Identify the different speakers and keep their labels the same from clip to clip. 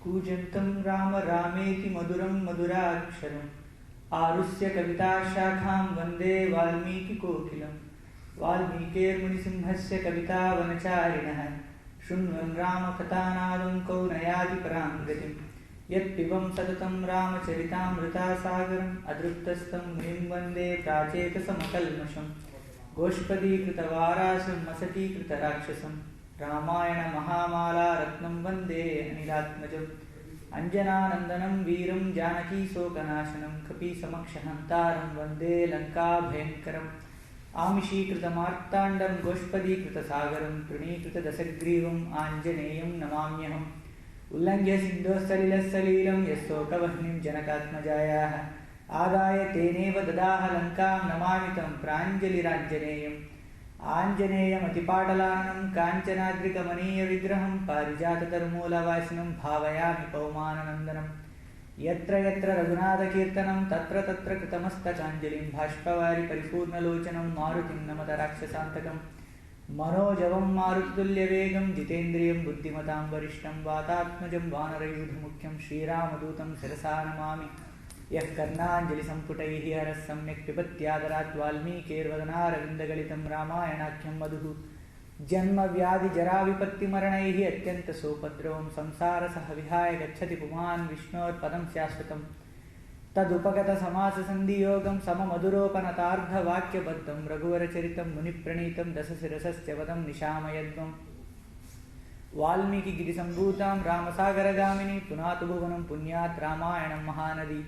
Speaker 1: कूजन्तं राम रामेति मधुरं मधुराक्षरम् आरुह्य कविताशाखां वन्दे वाल्मीकिकोकिलं वाल्मीकिर्मुनिसिंहस्य कवितावनचारिणः शृण्वन् रामकथानादं कौ नयाति परां गतिं यत्पिबं सततं रामचरितामृतासागरम् अदृप्तस्तं मुनिं वन्दे प्राचेतसमकल्मषम् गोष्पदीकृतवारासं मसकीकृतराक्षसं रामायण महामाला रत्नं वन्दे अनिलात्मजम् अंजनानन्दनं वीरं जानकीशोकनाशनं कपीसमक्षहन्तारं वन्दे लङ्काभयङ्करम् आमिषीकृतमार्ताण्डं गोष्पदीकृतसागरं तृणीकृतदशग्रीवम् आञ्जनेयं नमाम्यहम् उल्लङ्घ्य सिन्धोःसलिलसलीलं यशोकवह्निं जनकात्मजायाः आदाय तेनेव ददाह लङ्कां नमामि तं प्राञ्जलिराञ्जनेयम् आञ्जनेयमतिपाटलानं काञ्चनाद्रिकमनीयविग्रहं पारिजाततरुमूलवासिनं भावयामि पौमाननन्दनं यत्र यत्र रघुनाथकीर्तनं तत्र तत्र कृतमस्तकाञ्जलिं बाष्पवारि परिपूर्णलोचनं मारुतिं नमत राक्षसान्तकं मनोजवं मारुतुल्यवेगं जितेन्द्रियं बुद्धिमतां वरिष्ठं वातात्मजं वानरयूथमुख्यं श्रीरामदूतं शिरसा नमामि यः कर्णाञ्जलिसम्पुटैः हरः सम्यक् पिबत्यादरात् वाल्मीकिर्वदनारविन्दगलितं रामायणाख्यं मधुः जन्मव्याधिजराविपत्तिमरणैः अत्यन्तसोपद्रवं संसारसह विहाय गच्छति पुमान् विष्णोर्पदं शाश्वतं तदुपगतसमाससन्धियोगं सममधुरोपनतार्धवाक्यबद्धं रघुवरचरितं मुनिप्रणीतं दशशिरसस्य वदं निशामयद्वम् वाल्मीकिगिरिसम्भूतां रामसागरगामिनी पुनातु भुवनं पुण्यात् रामायणं महानदी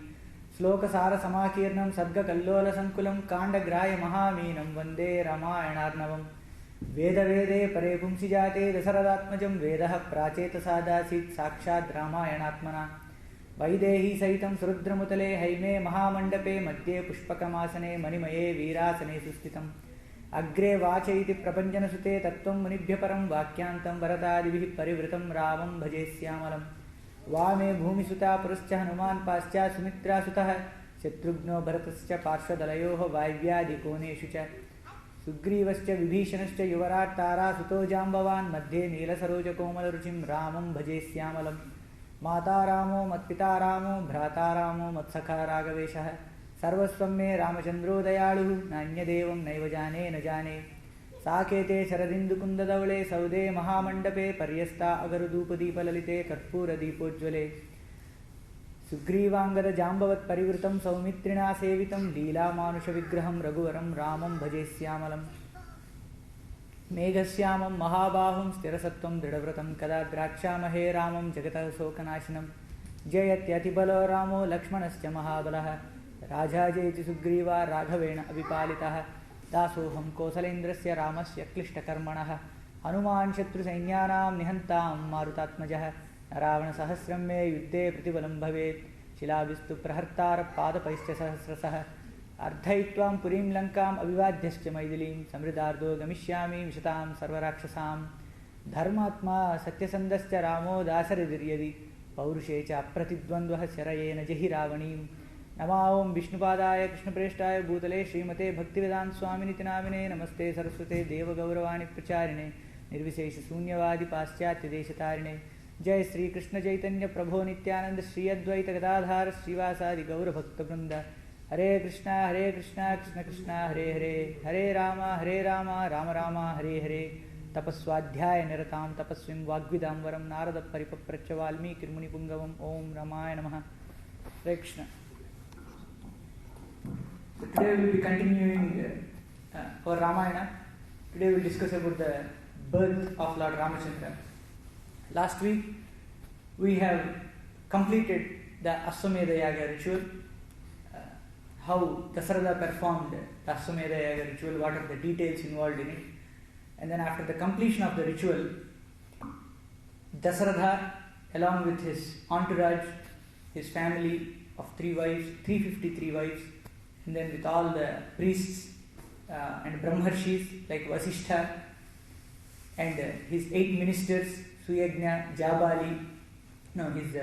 Speaker 1: श्लोकसारसमाकीर्णं सर्गकल्लोलसङ्कुलं काण्डग्राह्यमहामीनं वन्दे रामायणार्णवम् वेदवेदे परे पुंसि जाते दशरथात्मजं वेदः प्राचेतसादासीत् साक्षात् रामायणात्मना वैदेही सहितं सुरुद्रमुतले हैमे महामण्डपे मध्ये पुष्पकमासने मणिमये वीरासने सुस्थितम् अग्रे वाच इति प्रपञ्चनसुते तत्त्वं मुनिभ्यः परं वाक्यान्तं वरदादिभिः परिवृतं रामं भजे श्यामलम् वामे भूमिसुता पुरश्च हनुमान् पाश्चात् सुमित्रासुतः शत्रुघ्नो भरतश्च पार्श्वदलयोः वायव्यादिकोणेषु च सुग्रीवश्च विभीषणश्च युवराट् तारासुतो जाम्बवान् मध्ये नीलसरोजकोमलरुचिं रामं भजे श्यामलम् माता रामो मत्पिता रामो भ्राता रामो मत्सखा राघवेशः सर्वस्वं मे रामचन्द्रो दयालुः नान्यदेवं नैव जाने न जाने साकेते शरदिन्दुकुन्दधवळे सौदे महामण्डपे पर्यस्ता अगरुधूपदीपललिते कर्पूरदीपोज्ज्वले सुग्रीवाङ्गदजाम्बवत्परिवृतं सौमित्रिणा सेवितं लीलामानुषविग्रहं रघुवरं रामं भजे श्यामलम् मेघश्यामं महाबाहुं स्थिरसत्त्वं दृढव्रतं कदा द्राक्षामहे रामं जगतः शोकनाशनं जयत्यतिबलो रामो लक्ष्मणश्च महाबलः राजा जयति सुग्रीवा राघवेण अभिपालितः दासोऽहं कौसलेन्द्रस्य रामस्य क्लिष्टकर्मणः हनुमान् शत्रुसैन्यानां निहन्तां मारुतात्मजः रावणसहस्रं मे युद्धे प्रतिबलं भवेत् शिलाभिस्तु प्रहर्तारपादपैश्च सहस्रशः अर्धयित्वां पुरीं लङ्काम् अभिवाद्यश्च मैथिलीं समृद्धार्दो गमिष्यामि विशतां सर्वराक्षसां धर्मात्मा सत्यसन्धश्च रामो दाशरथिर्यदि पौरुषे च अप्रतिद्वन्द्वः शरयेन जहि रावणीं नमा ओं विष्णुपादाय कृष्णप्रेष्ठाय भूतले श्रीमते भक्तिवेदान्त स्वामिनिति नामिने नमस्ते सरस्वते देवगौरवाणि प्रचारिणे निर्विशेषशून्यवादि पाश्चात्यदेशतारिणे जय श्री कृष्ण चैतन्य प्रभो नित्यानंद श्री अद्वैत गदाधार श्रीवासादि गौरभक्तवृंद हरे कृष्णा कृष्ण कृष्ण हरे हरे हरे राम राम राम हरे हरे तपस्वाध्याय निरतां तपस्विं वाग्विदाम्बरं नारद परिपप्रच्छ वाल्मीकिर्मुनिपुङ्गवम् ओं रामाय नमः। हरे Krishna. So today we will be continuing our Ramayana. Today we will discuss about the birth of Lord Ramachandra. Last week we have completed the Ashwamedha Yaga ritual, how Dasaratha performed the Ashwamedha Yaga ritual, what are the details involved in it. And then after the completion of the ritual, Dasaratha along with his entourage, his family of 353 wives, and then with all the priests and Brahmarshis like Vasishtha and his 8 ministers, Suyagnya, Jabali, his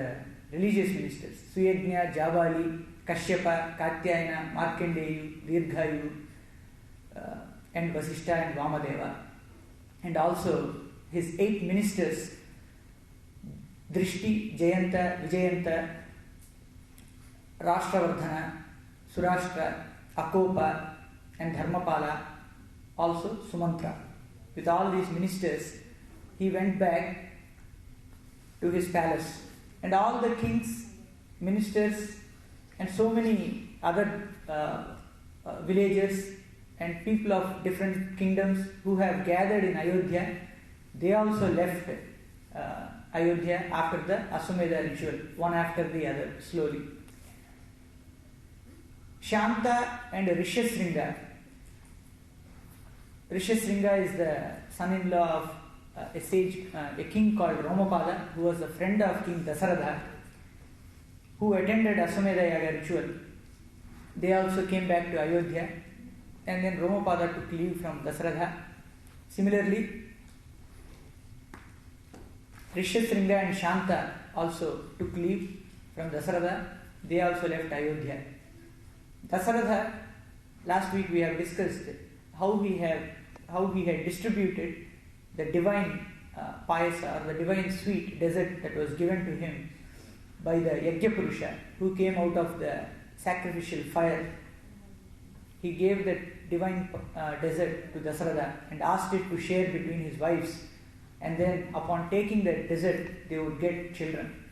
Speaker 1: religious ministers, Suyagnya, Jabali, Kashyapa, Katyayana, Markandeyu, Dirghayu, and Vasishtha and Vamadeva. And also his 8 ministers Drishti, Jayanta, Vijayanta, Rashtravardhana, Surashtra, Akopa, and Dharmapala, also Sumantra. With all these ministers, he went back to his palace. And all the kings, ministers, and so many other villagers and people of different kingdoms who have gathered in Ayodhya, they also left Ayodhya after the Aswamedha ritual, one after the other, slowly. Shanta and Rishasringa. Rishasringa is the son-in-law of a sage, a king called Romapada, who was a friend of King Dasaratha, who attended Aswamedha Yaga ritual. They also came back to Ayodhya, and then Romapada took leave from Dasaratha. Similarly, Rishasringa and Shanta also took leave from Dasaratha. They also left Ayodhya. Dasaratha, last week we have discussed how he had distributed the divine payasa, or the divine sweet dessert that was given to him by the Yajna-purusha who came out of the sacrificial fire. He gave that divine dessert to Dasaratha and asked it to share between his wives, and then upon taking that dessert they would get children.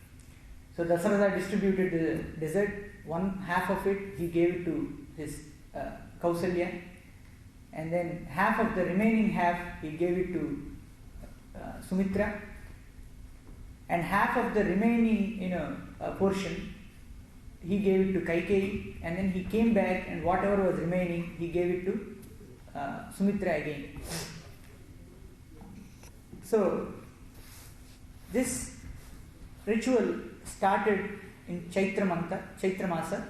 Speaker 1: So Dasaratha distributed the dessert. One half of it he gave it to his Kausalya, and then half of the remaining half he gave it to Sumitra, and half of the remaining portion he gave it to Kaikeyi, and then he came back and whatever was remaining he gave it to Sumitra again. So this ritual started in Chaitra Masa,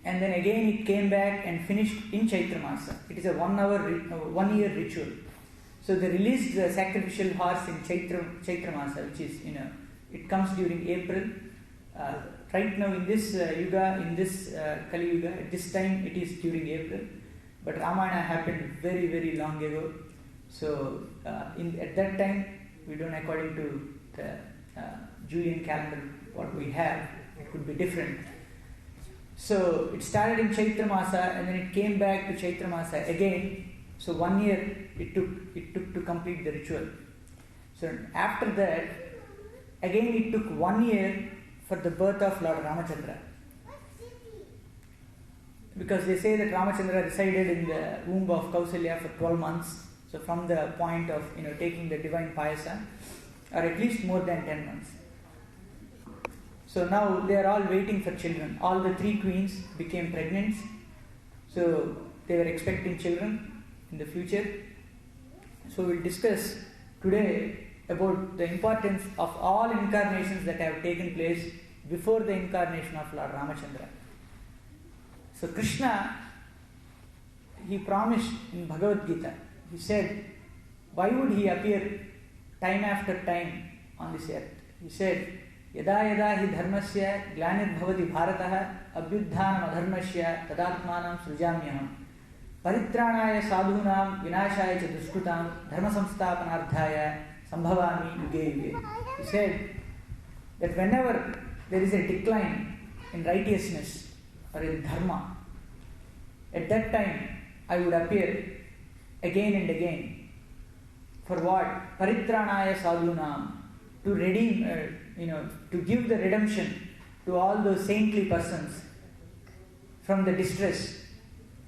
Speaker 1: and then again it came back and finished in Chaitra Masa. It is a 1 year ritual. So they released the sacrificial horse in Chaitra Masa, which is it comes during April. Right now in this Yuga, in this Kali Yuga, at this time it is during April. But Ramayana happened very, very long ago. So at that time, we don't, according to the Julian calendar, what we have, it could be different. So it started in Chaitra Masa, and then it came back to Chaitra Masa again. So 1 year it took to complete the ritual. So after that, again it took 1 year for the birth of Lord Ramachandra. Because they say that Ramachandra resided in the womb of Kausalya for 12 months. So from the point of taking the divine payasa, or at least more than 10 months. So now they are all waiting for children. All the 3 queens became pregnant. So they were expecting children in the future. So we'll discuss today about the importance of all incarnations that have taken place before the incarnation of Lord Ramachandra. So Krishna, he promised in Bhagavad Gita, he said, why would he appear time after time on this earth? He said, Yada yada hi dharmasya glanir bhavati bharataha abhyudhanam adharmasya tadatmanam srujamyaham paritranaya sadhunam vinashaya cha dushkutam dharma samsthapanardhaya sambhavami yuge yuge. He said that whenever there is a decline in righteousness or in dharma, at that time I would appear again and again. For what? Paritranaya sadhunam, to redeem, to give the redemption to all those saintly persons from the distress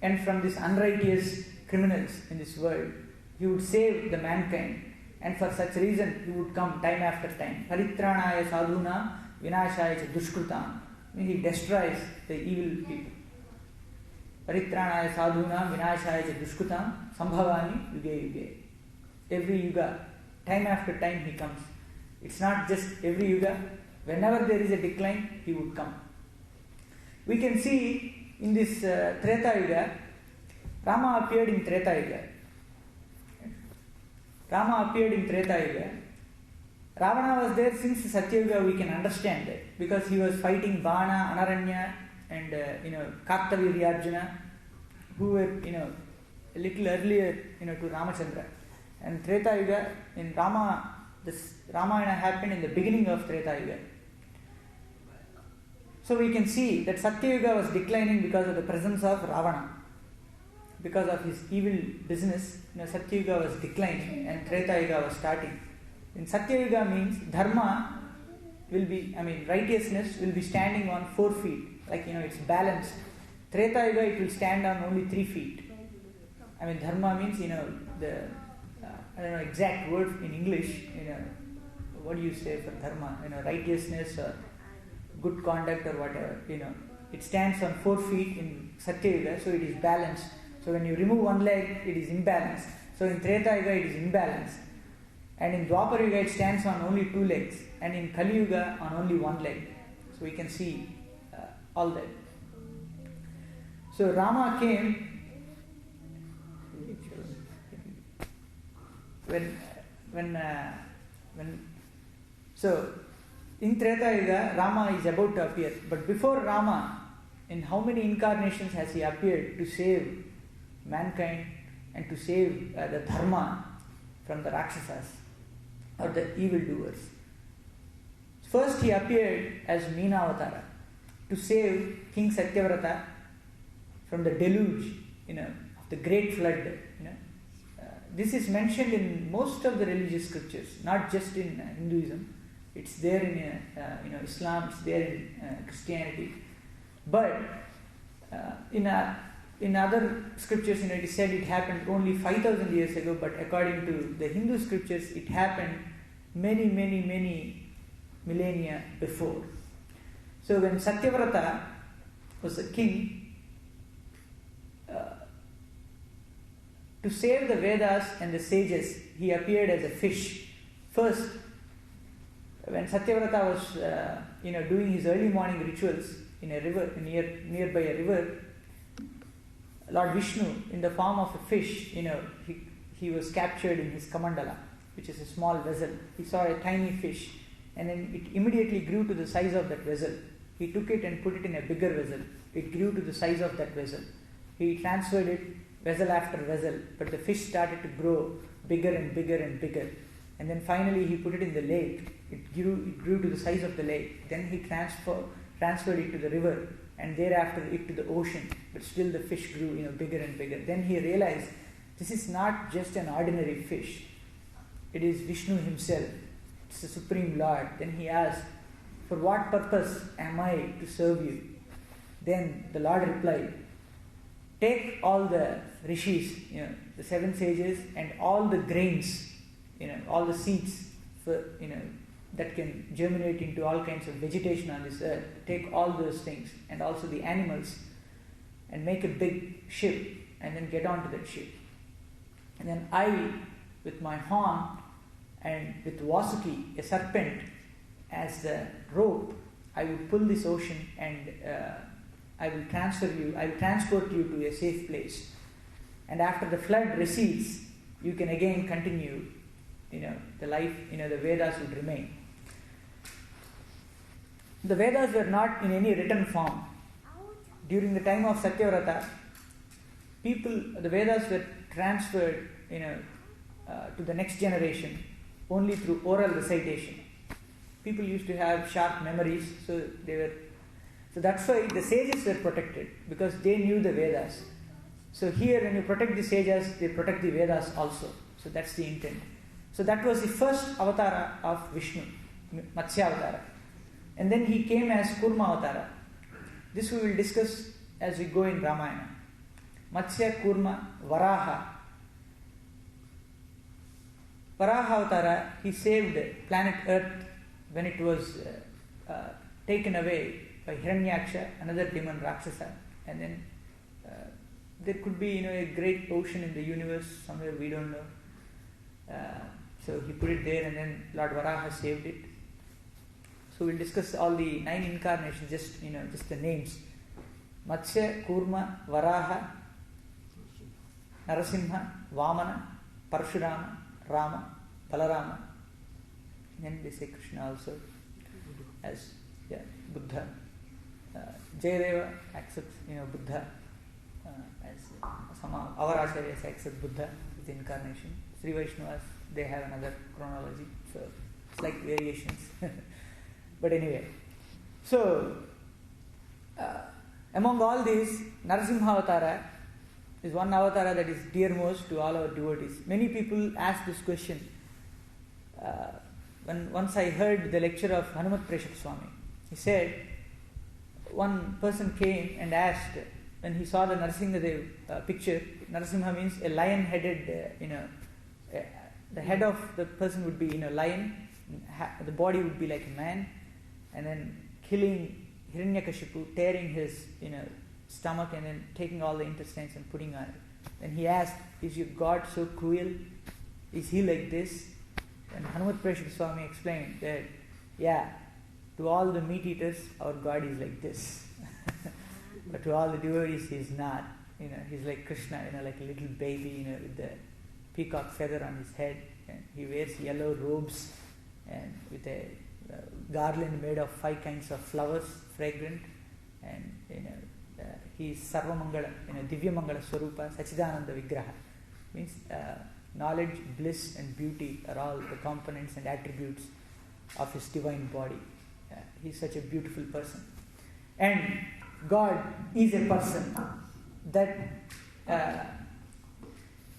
Speaker 1: and from these unrighteous criminals in this world. He would save the mankind, and for such reason he would come time after time. Paritranaya sadhunam vinashaya cha dushkrutam. He destroys the evil people. Paritranaya sadhunam vinashaya cha dushkrutam sambhavami yuge yuge. Every yuga, time after time he comes. It's not just every yuga. Whenever there is a decline, he would come. We can see in this Treta Yuga, Rama appeared in Treta Yuga. Rama appeared in Treta Yuga. Ravana was there since Satya Yuga, we can understand that, because he was fighting Bana, Anaranya, and Kartavirya Arjuna, who were a little earlier to Ramachandra. And Treta Yuga, in Rama, this Ramayana happened in the beginning of Treta Yuga. So we can see that Satya Yuga was declining because of the presence of Ravana. Because of his evil business, Satya Yuga was declining and Treta Yuga was starting. In Satya Yuga means dharma will be, righteousness will be standing on 4 feet. It's balanced. Treta Yuga, it will stand on only 3 feet. Dharma means, the, I don't know exact word in English, what do you say for dharma? Righteousness or good conduct or whatever, It stands on 4 feet in Satya Yuga, so it is balanced. So when you remove one leg, it is imbalanced. So in Treta Yuga, it is imbalanced. And in Dwapara Yuga, it stands on only 2 legs. And in Kali Yuga, on only 1 leg. So we can see all that. So Rama came so in Treta Yuga, Rama is about to appear. But before Rama, in how many incarnations has he appeared to save mankind and to save the dharma from the Rakshasas or the evildoers? First he appeared as Meenavatara to save King Satyavrata from the deluge, of the great flood. This is mentioned in most of the religious scriptures, not just in Hinduism. It's there in Islam, it's there in Christianity. But in other scriptures, it is said it happened only 5,000 years ago, but according to the Hindu scriptures, it happened many, many, many millennia before. So when Satyavrata was a king, to save the Vedas and the sages, he appeared as a fish. First, when Satyavrata was doing his early morning rituals in a river, nearby a river, Lord Vishnu, in the form of a fish, he was captured in his Kamandala, which is a small vessel. He saw a tiny fish, and then it immediately grew to the size of that vessel. He took it and put it in a bigger vessel. It grew to the size of that vessel. He transferred it vessel after vessel, but the fish started to grow bigger and bigger and bigger. And then finally he put it in the lake. It grew to the size of the lake. Then he transferred it to the river, and thereafter it to the ocean. But still the fish grew, bigger and bigger. Then he realized this is not just an ordinary fish. It is Vishnu himself. It's the Supreme Lord. Then he asked, "For what purpose am I to serve you?" Then the Lord replied, "Take all the rishis, the 7 sages, and all the grains, all the seeds for, that can germinate into all kinds of vegetation on this earth. Take all those things and also the animals and make a big ship and then get onto that ship. And then I, with my horn and with Vasuki, a serpent, as the rope, I will pull this ocean and I will transport you to a safe place. And after the flood recedes, you can again continue, the life, the Vedas would remain." The Vedas were not in any written form. During the time of Satyavrata, the Vedas were transferred, to the next generation only through oral recitation. People used to have sharp memories, so that's why the sages were protected, because they knew the Vedas. So here, when you protect the sages, they protect the Vedas also. So that's the intent. So that was the first avatara of Vishnu, Matsya Avatara. And then he came as Kurma Avatara. This we will discuss as we go in Ramayana. Matsya, Kurma, Varaha. Varaha Avatara, he saved planet Earth when it was taken away by Hiranyaksha, another demon Rakshasa. And then there could be, a great ocean in the universe somewhere we don't know. So he put it there, and then Lord Varaha saved it. So we'll discuss all the 9 incarnations, just the names. Matsya, Kurma, Varaha, Narasimha, Vamana, Parshurama, Rama, Balarama. Then they say Krishna also as Buddha. Jayadeva accepts Buddha as some our acharyas accept Buddha as the incarnation. Sri Vaishnavas, they have another chronology. So it's like variations. But anyway, so among all these, Narasimha Avatara is one avatara that is dearmost to all our devotees. Many people ask this question. Once I heard the lecture of Hanumat Preshak Swami, he said, one person came and asked, when he saw the Narasimha picture, Narasimha means a lion-headed, the head of the person would be a lion, the body would be like a man, and then killing Hiranyakashipu, tearing his stomach and then taking all the intestines and putting on it. Then he asked, is your God so cruel? Is he like this? And Hanumat Preshak Swami explained that, yeah, to all the meat eaters, our God is like this. But to all the devotees, he is not. He's like Krishna, like a little baby, with the peacock feather on his head. And he wears yellow robes and with a garland made of 5 kinds of flowers, fragrant. And, he is Sarvamangala, Divya Mangala Swarupa, Sachidananda Vigraha. Means knowledge, bliss and beauty are all the components and attributes of his divine body. He is such a beautiful person. And God is a person. That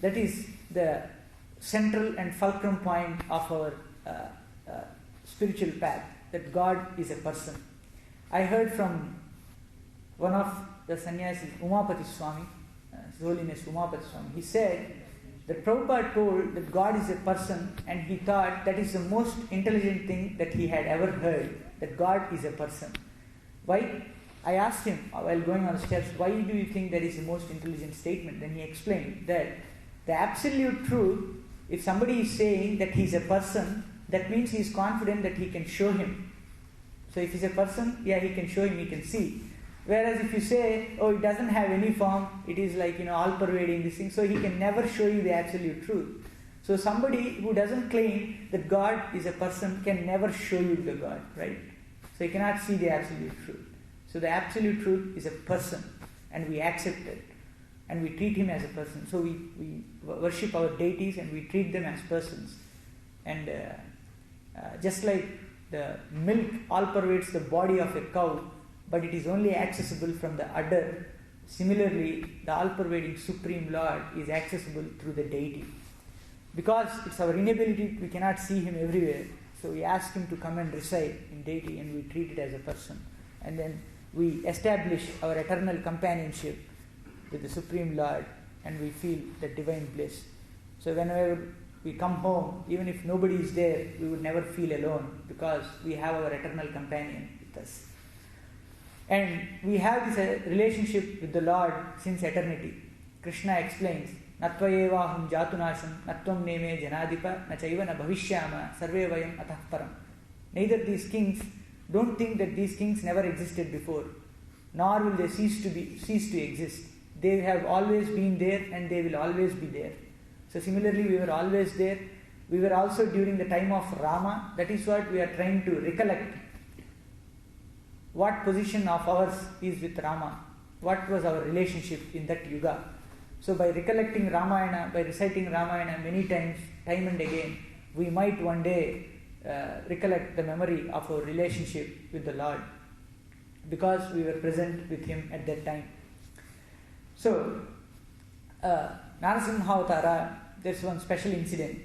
Speaker 1: is the central and fulcrum point of our spiritual path, that God is a person. I heard from one of the sannyasis, Umapati Swami, His Holiness Umapati Swami, he said that Prabhupada told that God is a person, and he thought that is the most intelligent thing that he had ever heard, that God is a person. Why? I asked him while going on the steps, why do you think that is the most intelligent statement? Then he explained that the absolute truth, if somebody is saying that he is a person, that means he is confident that he can show him. So if he is a person, yeah, he can show him, he can see. Whereas if you say, oh, it doesn't have any form, it is like, all-pervading this thing, so he can never show you the absolute truth. So somebody who doesn't claim that God is a person can never show you the God, right? So he cannot see the absolute truth. So the absolute truth is a person, and we accept it, and we treat him as a person. So we worship our deities and we treat them as persons. And just like the milk all pervades the body of a cow, but it is only accessible from the udder, similarly the all-pervading Supreme Lord is accessible through the deity. Because it's our inability, we cannot see him everywhere, so we ask him to come and reside in deity, and we treat it as a person. And then we establish our eternal companionship with the Supreme Lord, and we feel the divine bliss. So whenever we come home, even if nobody is there, we would never feel alone, because we have our eternal companion with us. And we have this relationship with the Lord since eternity. Krishna explains, Natvayevaham jatunasham natvam neme janadipa nachaiva na bhavishyama sarve vayam atah param. Neither these kings, don't think that these kings never existed before, nor will they cease to exist. They have always been there, and they will always be there. So similarly, we were always there. We were also during the time of Rama. That is what we are trying to recollect. What position of ours is with Rama? What was our relationship in that yuga? So by recollecting Ramayana, by reciting Ramayana many times, time and again, we might one day recollect the memory of our relationship with the Lord, because we were present with him at that time. So, Narasimha Avatara, there's one special incident.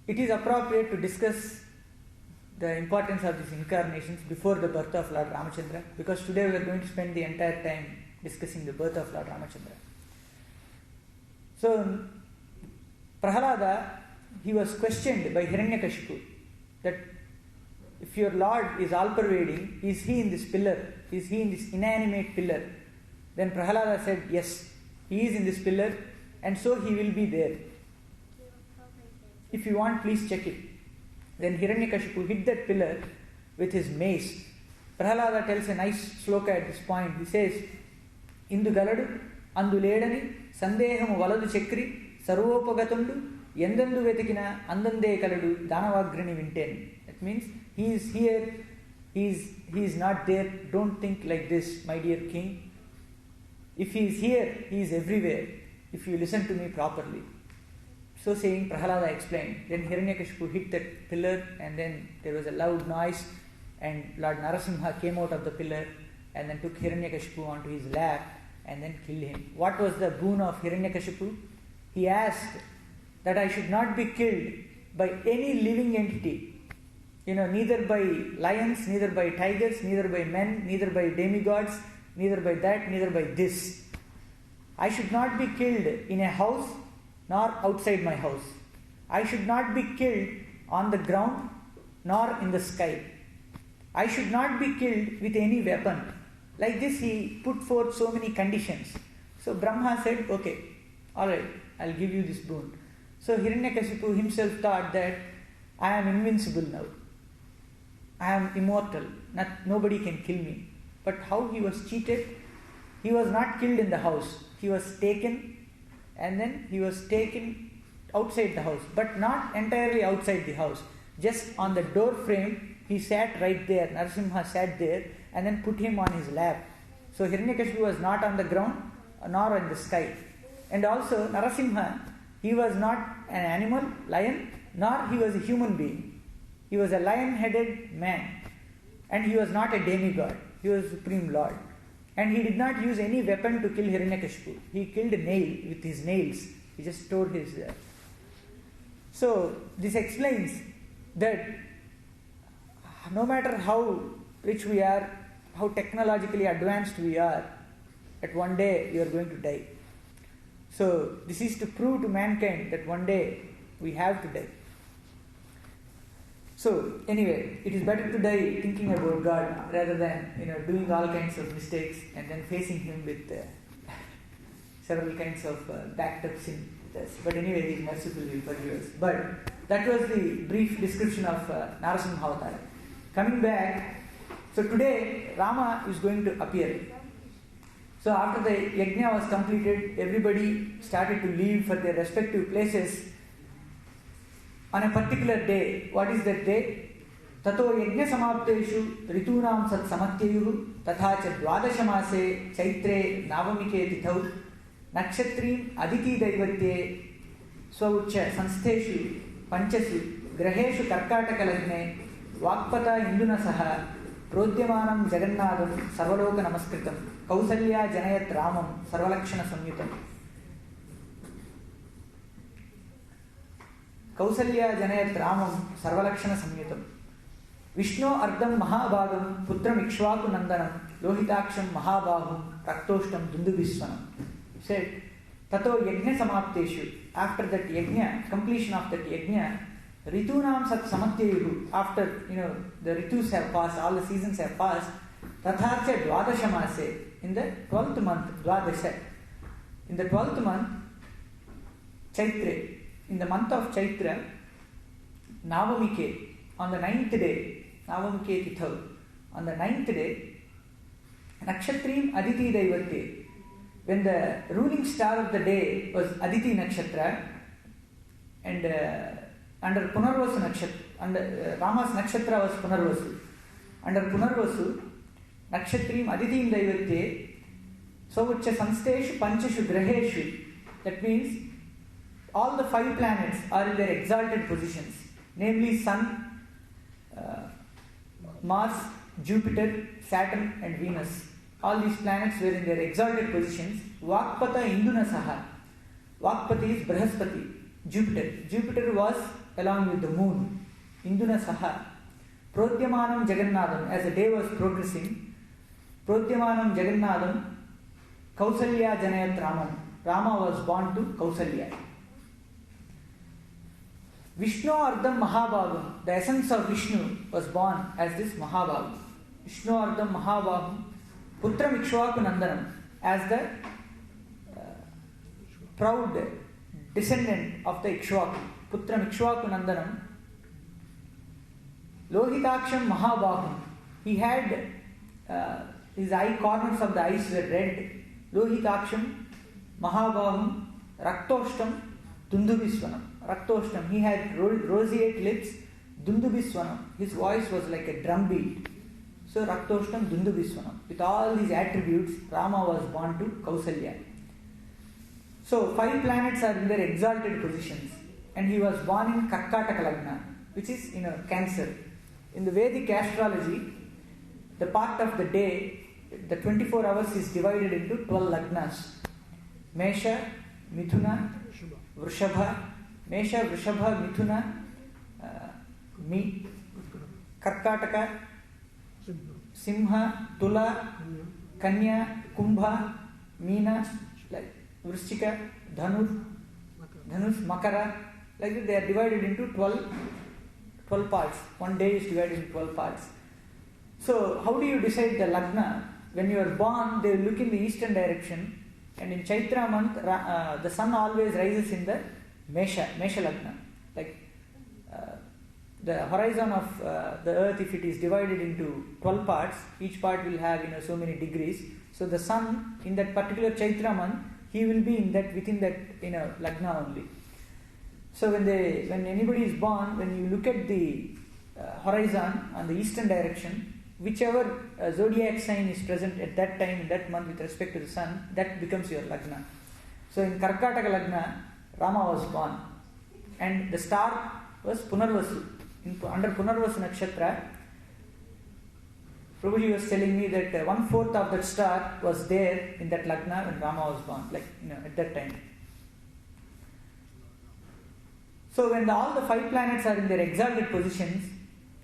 Speaker 1: It is appropriate to discuss the importance of these incarnations before the birth of Lord Ramachandra, because today we are going to spend the entire time discussing the birth of Lord Ramachandra. So, Prahalada, he was questioned by Hiranyakashipu that if your Lord is all-pervading, is he in this pillar? Is he in this inanimate pillar? Then Prahalada said, yes, he is in this pillar, and so he will be there. If you want, please check it. Then Hiranyakashipu hit that pillar with his mace. Prahalada tells a nice sloka at this point. He says, Indu galadu, andu ledani, sandehamu valadu chakri, sarvopagatundu, yendandu vetikina, andande kaladu, danavagrini vinten. That means, he is here, he is not there. Don't think like this, my dear king. If he is here, he is everywhere, if you listen to me properly. So saying, Prahalada explained. Then Hiranyakashipu hit that pillar, and then there was a loud noise, and Lord Narasimha came out of the pillar and then took Hiranyakashipu onto his lap and then killed him. What was the boon of Hiranyakashipu? He asked that I should not be killed by any living entity. Neither by lions, neither by tigers, neither by men, neither by demigods, neither by that, neither by this. I should not be killed in a house nor outside my house. I should not be killed on the ground nor in the sky. I should not be killed with any weapon. Like this he put forth so many conditions. So Brahma said, okay, alright, I'll give you this boon. So Hiranyakashipu himself thought that I am invincible now. I am immortal. Nobody can kill me. But how he was cheated? He was not killed in the house. He was taken, and then he was taken outside the house, but not entirely outside the house. Just on the door frame, he sat right there. Narasimha sat there and then put him on his lap. So Hiranyakashipu was not on the ground nor in the sky. And also Narasimha, he was not an animal, lion, nor he was a human being. He was a lion-headed man, and he was not a demigod. He was Supreme Lord. And he did not use any weapon to kill Hiranyakashipu. He killed a nail with his nails. He just tore his... So this explains that no matter how rich we are, how technologically advanced we are, at one day we are going to die. So this is to prove to mankind that one day we have to die. So anyway, it is better to die thinking about God rather than doing all kinds of mistakes and then facing Him with several kinds of backed up sin with us. But anyway, He is merciful, He will forgive us. But that was the brief description of Narasimha Avatara. Coming back, so today Rama is going to appear. So after the yajna was completed, everybody started to leave for their respective places. On a particular day, what is that day? Tato yajna samapteshu ritunam sat samatyayuh tatha cha dvadashamase chaitre navamike tithau nakshatrim aditi daivatye swaucha sansteshu panchasu graheshu karkataka vakpata induna saha prodhyamanam jagannadam sarvaloka namaskritam kausalya janayat ramam sarvalakshana samyutam. Kausalya janayat ramam sarvalakshana samyutam. Vishnu ardam mahabhagam putram ikshvaku nandanam lohitaksham mahabahum raktoshtam dundubhisvanam. Said, tato yajna samapteshu. After that yajna, completion of that yajna, ritunam sat samatyayuh. After the ritus have passed, all the seasons have passed, tathacha dvadashamase. In the 12th month, dvadasha. In the 12th month, chaitre. In the month of Chaitra, Navamike, on the 9th day, Navamike Tithau, on the 9th day, Nakshatrim Aditi Daivatye. When the ruling star of the day was Aditi Nakshatra, and under Punarvasu Nakshatra, Rama's Nakshatra was Punarvasu. Under Punarvasu, Nakshatrim Aditi Daivatye, Saucha Sansteshu Panchashu Graheshu. That means all the 5 planets are in their exalted positions, namely Sun, Mars, Jupiter, Saturn and Venus. All these planets were in their exalted positions. Vakpata Induna Saha. Vakpati is Brahaspati, Jupiter. Jupiter was along with the moon. Induna Saha. Prodhyamanam Jagannadam. As the day was progressing, Prodhyamanam Jagannadam, Kausalya Janayat Ramam. Rama was born to Kausalya. Vishnu Ardham Mahabhagam, the essence of Vishnu, was born as this Mahabhagam. Vishnu Ardham Mahabhagam, Putram Ikshvaku Nandanam, as the proud descendant of the Ikshvaku. Putram Ikshvaku Nandanam. Lohitaksham Mahabhagam, he had his eye corners of the eyes were red. Lohitaksham Mahabhagam Raktoshtam Dundubhisvanam. Raktoshtam, he had roseate lips. Dundubhisvanam, his voice was like a drum beat. So Raktoshtam Dundubhisvanam. With all these attributes, Rama was born to Kausalya. So 5 planets are in their exalted positions. and he was born in Karkataka Lagna, which is Cancer. In the Vedic astrology, the part of the day, the 24 hours is divided into 12 Lagnas. Mesha, Mithuna, Vrishabha, Mesha, Vrishabha, Mithuna, Karkataka, Simha, Tula, Kanya, Kumbha, Meena, like Vrishchika, Dhanush, Makara, like that they are divided into 12 parts. One day is divided into 12 parts. So how do you decide the Lagna? When you are born, they look in the eastern direction, and in Chaitra month, the sun always rises in the Mesha Lagna. Like the horizon of the earth, if it is divided into 12 parts, each part will have so many degrees. So the sun in that particular Chaitra month, he will be within that Lagna only. So when anybody is born, when you look at the horizon on the eastern direction, whichever zodiac sign is present at that time in that month with respect to the sun, that becomes your Lagna. So in Karkataka Lagna, Rama was born, and the star was Punarvasu. Under Punarvasu Nakshatra, Prabhuji was telling me that 1/4 of that star was there in that Lagna when Rama was born, at that time. So when all the 5 planets are in their exalted positions,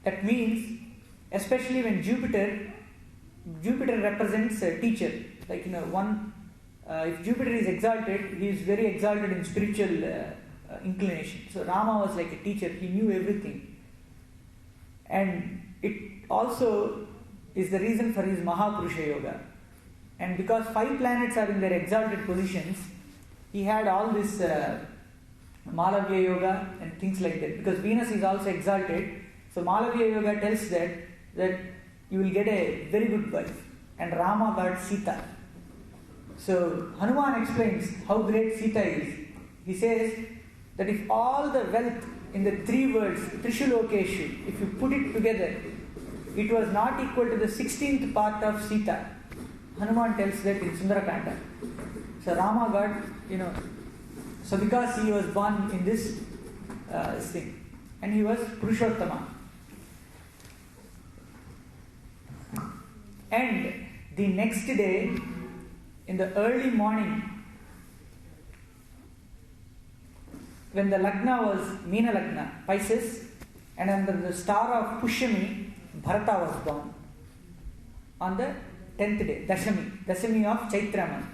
Speaker 1: that means, especially when Jupiter represents a teacher. If Jupiter is exalted, he is very exalted in spiritual inclination. So Rama was like a teacher, he knew everything. And it also is the reason for his Mahapurusha Yoga. And because 5 planets are in their exalted positions, he had all this Malavya Yoga and things like that. Because Venus is also exalted, so Malavya Yoga tells that you will get a very good wife. And Rama got Sita. So Hanuman explains how great Sita is. He says that if all the wealth in the 3 words, Trishulokeshu, if you put it together, it was not equal to the 16th part of Sita. Hanuman tells that in Sundarakanda. So Rama got, so because he was born in this thing, and he was Purushottama. And the next day, in the early morning, when the Lagna was Meena Lagna, Pisces, and under the star of Pushyami, Bharata was born. On the 10th day, Dashami of Chaitra month.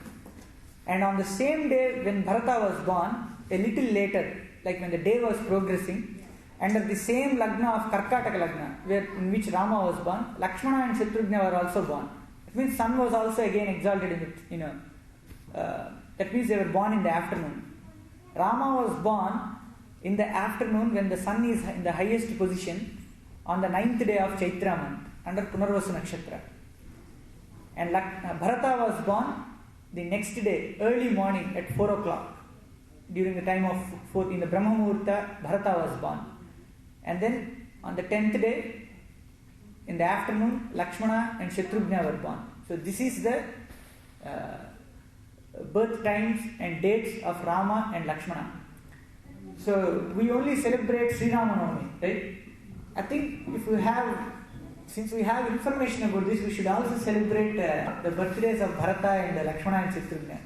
Speaker 1: And on the same day when Bharata was born, a little later, like when the day was progressing, under the same Lagna of Karkataka Lagna, in which Rama was born, Lakshmana and Shatrughna were also born. That means sun was also again exalted in it, that means they were born in the afternoon. Rama was born in the afternoon when the sun is in the highest position on the 9th day of Chaitra month under Punarvasu Nakshatra. And Bharata was born the next day, early morning at 4 o'clock. During the time of 4, in the Brahma Muhurta, Bharata was born. And then on the 10th day, in the afternoon, Lakshmana and Shatrughna were born. So this is the birth times and dates of Rama and Lakshmana. So we only celebrate Sri Ramanavami, right? I think since we have information about this, we should also celebrate the birthdays of Bharata and Lakshmana and Shatrughna,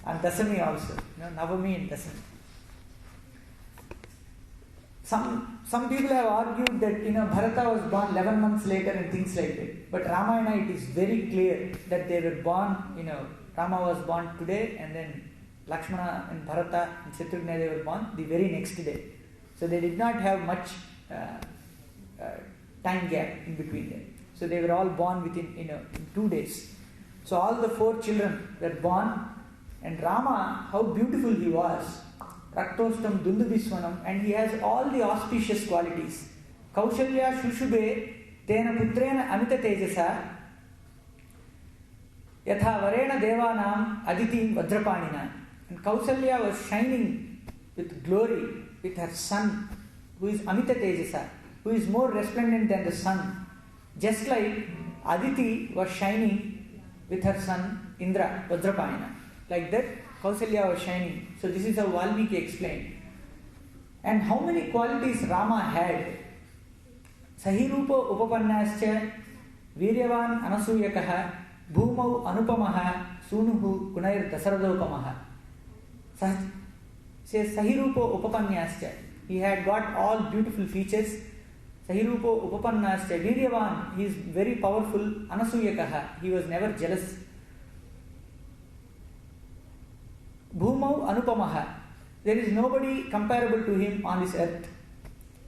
Speaker 1: and Dasami also, Navami and Dasami. Some people have argued that Bharata was born 11 months later and things like that. But Ramayana, it is very clear that they were born, Rama was born today, and then Lakshmana and Bharata and Shatrughna, they were born the very next day. So they did not have much time gap in between them. So they were all born within in 2 days. So all the 4 children were born, and Rama, how beautiful he was. Raktostam Dundubhiswanam, and he has all the auspicious qualities. Kaushalya Shushube Tena Putrena Amita Tejasa Yatha Varena Devanam Aditim Vajrapanina. And Kausalya was shining with glory with her son, who is Amita Tejasa, who is more resplendent than the sun. Just like Aditi was shining with her son Indra, Vajrapanina. Like that, Kausalya was shining. So this is how Valmiki explained. And how many qualities Rama had? Sahirupo upapannascha viryavan anasuyakaha bhumau anupamaha sunuhu gunair dasaradopamaha. Says Sahirupo upapannascha. He had got all beautiful features. Sahirupo upapannascha viryavan. He is very powerful. Anasuyakaha. He was never jealous. Bhumau anupamaha. There is nobody comparable to him on this earth.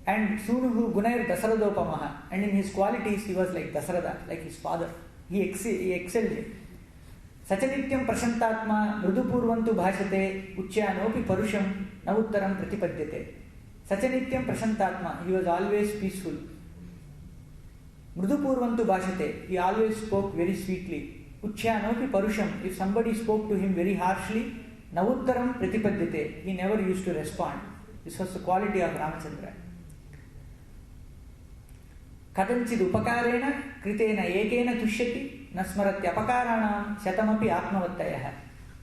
Speaker 1: And Sunuhu Gunair Dasaradopamaha. And in his qualities he was like Dasarada, like his father. He excelled him. Sachanityam prashantatma mridupurvantu bhashate uchyanopi parusham navuttaram pratipadyate. Sachanityam prashantatma. He was always peaceful. Mridupurvantu bhashate. He always spoke very sweetly. Uchyanopi parusham. If somebody spoke to him very harshly, navuttaram pratipadyate. He never used to respond. This was the quality of Ramachandra. Katanchid upakarena kritena ekena tushyati nasmaratyapakaranam shatamapi atmavattayah.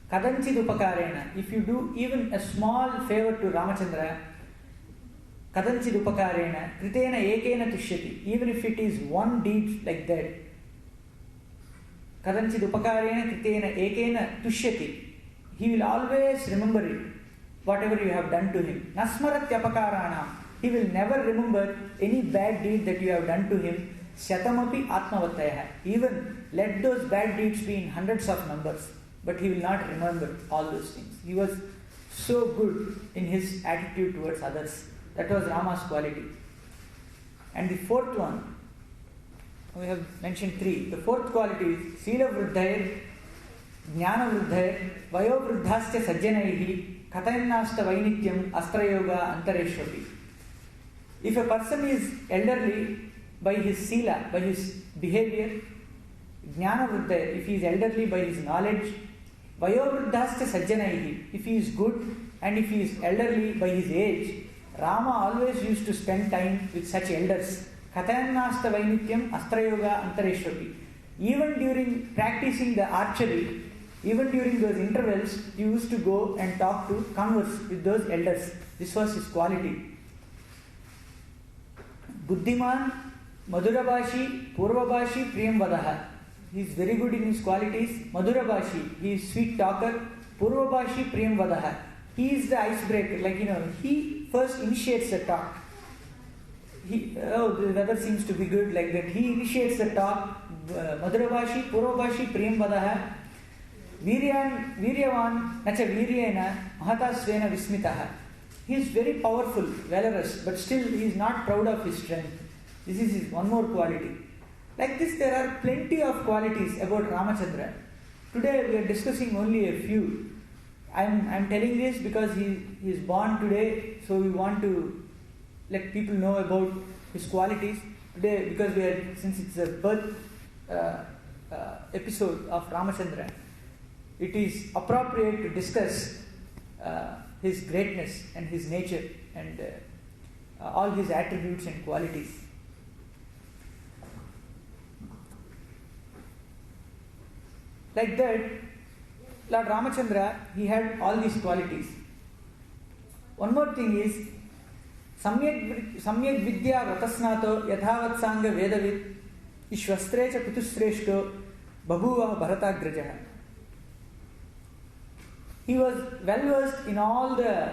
Speaker 1: Katanchid upakarena. If you do even a small favor to Ramachandra, katanchid upakarena kritena ekena tushyati. Even if it is one deed like that. Katanchid upakarena kritena ekena tushyati. He will always remember it, whatever you have done to him. Nasmaratyapakaranam. He will never remember any bad deed that you have done to him. Shatamapi atmavattayah. Even let those bad deeds be in hundreds of numbers, but he will not remember all those things. He was so good in his attitude towards others. That was Rama's quality. And the fourth one, we have mentioned three. The fourth quality is Sila Vruddhair, Jnana Vruddhair, Vayo Vruddhascha Sajjanaihi, Katayannasta Vainityam Astrayoga Antareshwapi. If a person is elderly by his sila, by his behavior, Jnana Vruddhair, if he is elderly by his knowledge, Vayo Vruddhascha Sajjanaihi, if he is good and if he is elderly by his age, Rama always used to spend time with such elders. Katayannasta Vainityam Astrayoga Antareshwapi. Even during practicing the archery, even during those intervals, he used to go and converse with those elders. This was his quality. Buddhiman, Madhurabashi, Purvabashi, Priyamvadaha. He is very good in his qualities. Madhurabashi, he is sweet talker. Purvabashi, Priyamvadaha. He is the icebreaker. He first initiates the talk. The weather seems to be good, like that. He initiates the talk. Madhurabashi, Purvabashi, Priyamvadaha. Viryavan, Nacha Viryena, Mahatasvena Vismitaha. He is very powerful, valorous, but still he is not proud of his strength. This is his one more quality. Like this, there are plenty of qualities about Ramachandra. Today we are discussing only a few. I am telling this because he is born today, so we want to let people know about his qualities today, because since it's a birth episode of Ramachandra, it is appropriate to discuss his greatness and his nature and all his attributes and qualities. Like that, Lord Ramachandra, he had all these qualities. One more thing is Samyak Vidya Vratasnato Yathavat Sangha Vedavid Ishwastrecha Pitusreshto Babhuva Bharatagrajaha. He was well versed in all the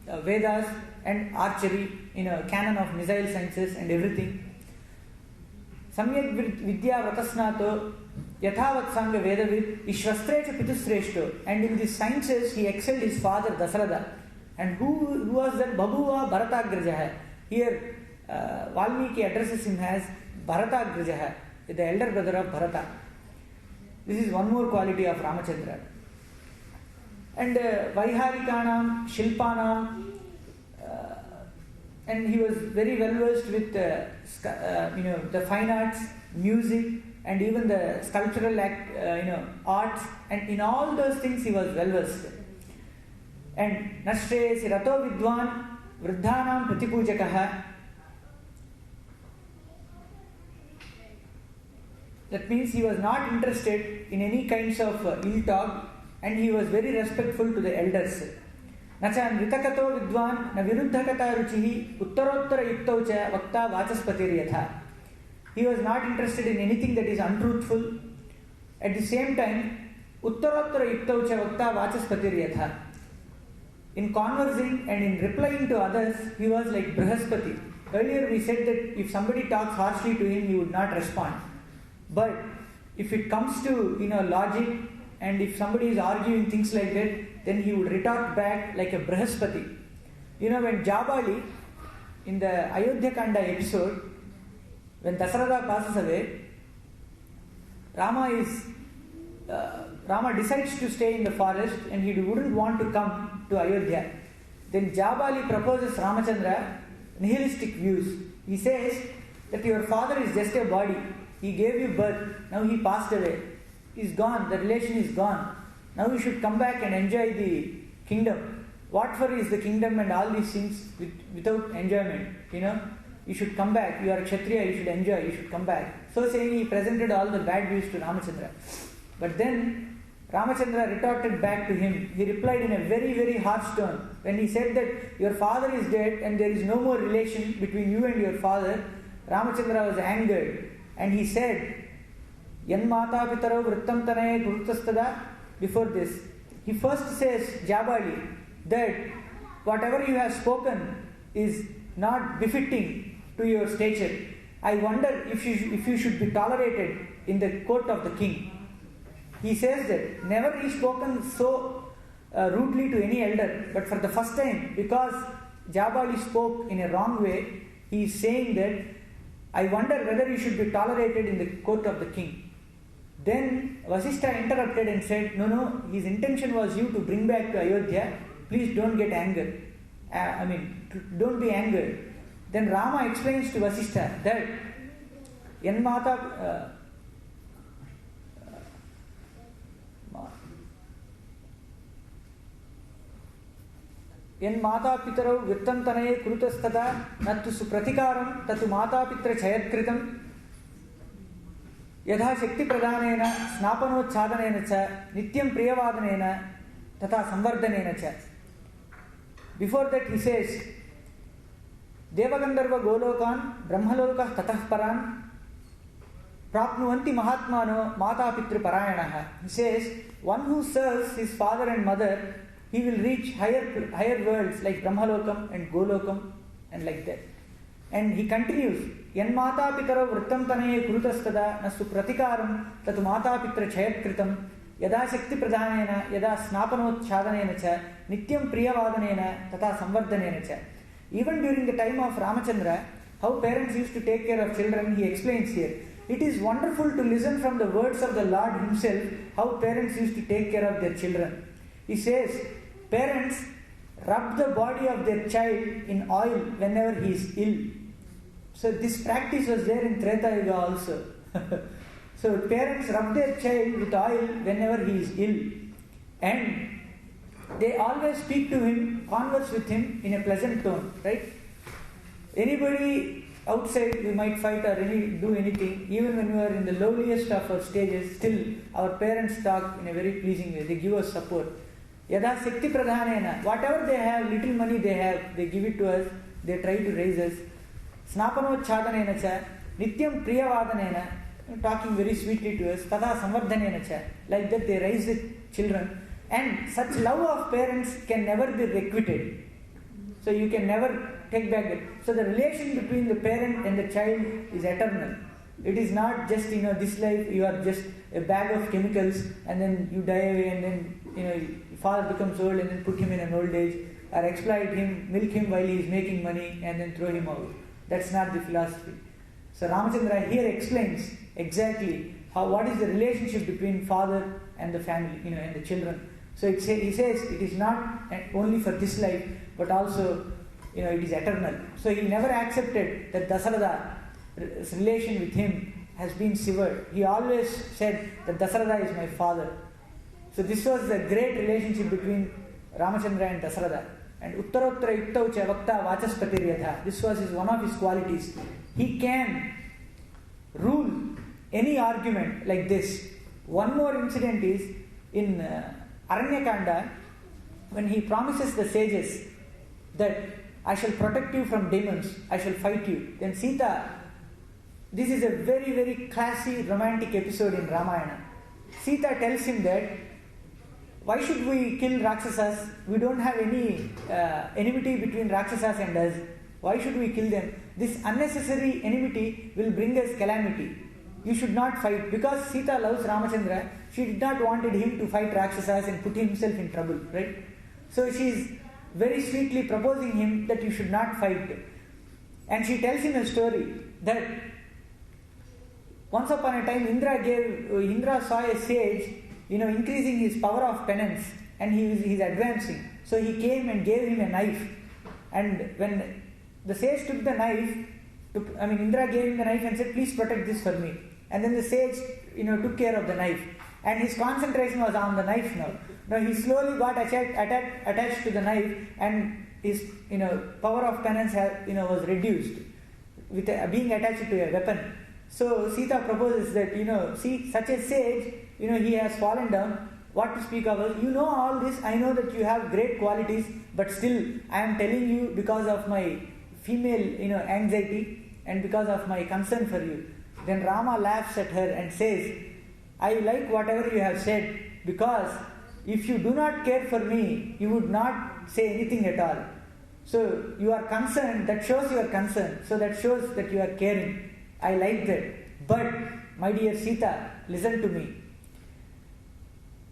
Speaker 1: Vedas and archery, canon of missile sciences and everything. Samyak Vidya Vratasnato Yathavat Sangha Vedavid Ishwastrecha Pitusreshto. And in these sciences he excelled his father Dasarada. And who was that? Babhuva Bharatagrajaha. Here Valmiki addresses him as Bharatagrajaha, the elder brother of Bharata. This is one more quality of Ramachandra. And Vaiharikanam, Shilpanam, and he was very well versed with the fine arts, music, and even the sculptural arts, and in all those things he was well versed. And Nashre Rato Vidwan Vruddhanam Pratipujakaha. That means he was not interested in any kinds of ill talk, and he was very respectful to the elders. Nacha nritakato vidwan na viruddhakata ruchihi uttarottara yuktau cha vakta vachaspatiryatha. He was not interested in anything that is untruthful. At the same time, uttarottara yuktau cha vakta vachaspatiryatha. In conversing and in replying to others, he was like Brihaspati. Earlier we said that if somebody talks harshly to him, he would not respond. But if it comes to logic, and if somebody is arguing things like that, then he would retort back like a Brihaspati. When Jabali, in the Ayodhya Kanda episode, when Dasaratha passes away, Rama decides to stay in the forest and he wouldn't want to come to Ayodhya. Then Jabali proposes Ramachandra nihilistic views. He says that your father is just a body. He gave you birth. Now he passed away. He's gone. The relation is gone. Now you should come back and enjoy the kingdom. What for is the kingdom and all these things without enjoyment? You should come back. You are a Kshatriya. You should enjoy. You should come back. So saying, he presented all the bad views to Ramachandra. But then Ramachandra retorted back to him. He replied in a very, very harsh tone. When he said that your father is dead and there is no more relation between you and your father, Ramachandra was angered. And he said, Yan mata pitaro vrittam tanaye gurutastada. Before this, he first says, Jabali, that whatever you have spoken is not befitting to your stature. I wonder if you should be tolerated in the court of the king. He says that never he spoken so rudely to any elder, but for the first time, because Jabali spoke in a wrong way, he is saying that I wonder whether you should be tolerated in the court of the king. Then Vasishtha interrupted and said, no, his intention was you to bring back to Ayodhya. Please don't get angered. Don't be angered. Then Rama explains to Vasishtha that Yan Mata Yan Mata Pitarau Vittam Tanaye Kurutastata Nattu Supratikaram Tatu Mata Pitra Chayatkritam Yadha Shakti Pradhanena Snapanotchhadanena cha Nityam Priyavadanena Tata Samvardhanena cha. Before that he says, Devagandharva Golokan Brahmalokah Tatah Paran Prapnuvanti Mahatmano Mata Pitru Parayanaha. He says, one who serves his father and mother, he will reach higher worlds like Brahmalokam and Golokam and like that. And he continues, Yan Mata Pitaro Vrittam Tanaye Kurutastada Nasu Pratikaram Tatu Mata Pitra Chayatkritam Yada Shakti Pradhanena Yada Snapanotchhadanena cha Nityam Priyavadanena Tata Samvardhanena cha. Even during the time of Ramachandra, how parents used to take care of children, he explains here. It is wonderful to listen from the words of the Lord himself how parents used to take care of their children. He says, parents rub the body of their child in oil whenever he is ill. So this practice was there in Treta Yuga also. So parents rub their child with oil whenever he is ill. And they always speak to him, converse with him in a pleasant tone, right? Anybody outside, we might fight or do anything, even when we are in the lowliest of our stages, still our parents talk in a very pleasing way. They give us support. Yada Shakti Pradhanena, whatever they have, little money they have, they give it to us, they try to raise us. Snapanotchhadanena cha, Nityam Priyavadanena, talking very sweetly to us, Tata Samvardhanena cha, like that they raise the children. And such love of parents can never be requited. So you can never take back it. So the relation between the parent and the child is eternal. It is not just, this life you are just a bag of chemicals and then you die away and then, father becomes old and then put him in an old age or exploit him, milk him while he is making money and then throw him out. That's not the philosophy. So Ramachandra here explains exactly what is the relationship between father and the family, and the children. So he says it is not only for this life, but also, it is eternal. So he never accepted that Dasaratha's relation with him has been severed. He always said that Dasaratha is my father. So this was the great relationship between Ramachandra and Dasaratha. And Uttarottara Yuktau cha Vakta Vachaspatiryatha. This was one of his qualities. He can rule any argument like this. One more incident is in Aranyakanda, when he promises the sages that I shall protect you from demons, I shall fight you, then Sita, this is a very, very classy romantic episode in Ramayana. Sita tells him that why should we kill Rakshasas? We don't have any enmity between Rakshasas and us. Why should we kill them? This unnecessary enmity will bring us calamity. You should not fight. Because Sita loves Ramachandra, she did not want him to fight Rakshasas and put himself in trouble, right? So she is very sweetly proposing him that you should not fight. And she tells him a story that once upon a time Indra saw a sage, increasing his power of penance, and he is advancing. So he came and gave him a knife. And when the sage took the knife, Indra gave him the knife and said, please protect this for me. And then the sage, took care of the knife. And his concentration was on the knife now. Now he slowly got attached to the knife, and his, power of penance was reduced with being attached to a weapon. So Sita proposes that, see, such a sage, he has fallen down. What to speak of us? You know all this. I know that you have great qualities, but still, I am telling you because of my female, anxiety and because of my concern for you. Then Rama laughs at her and says, I like whatever you have said, because if you do not care for me, you would not say anything at all. So you are concerned, that shows your concern. So that shows that you are caring. I like that. But, my dear Sita, listen to me.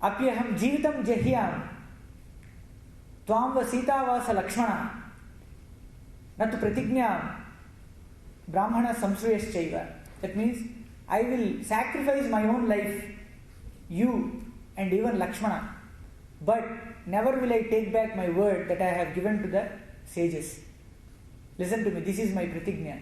Speaker 1: Apyaham jivitam jahyam tvam va Sita vasa Lakshmana natu pratignyam brahmana samsryaschaiva. That means, I will sacrifice my own life, you and even Lakshmana, but never will I take back my word that I have given to the sages. Listen to me, this is my pratignya.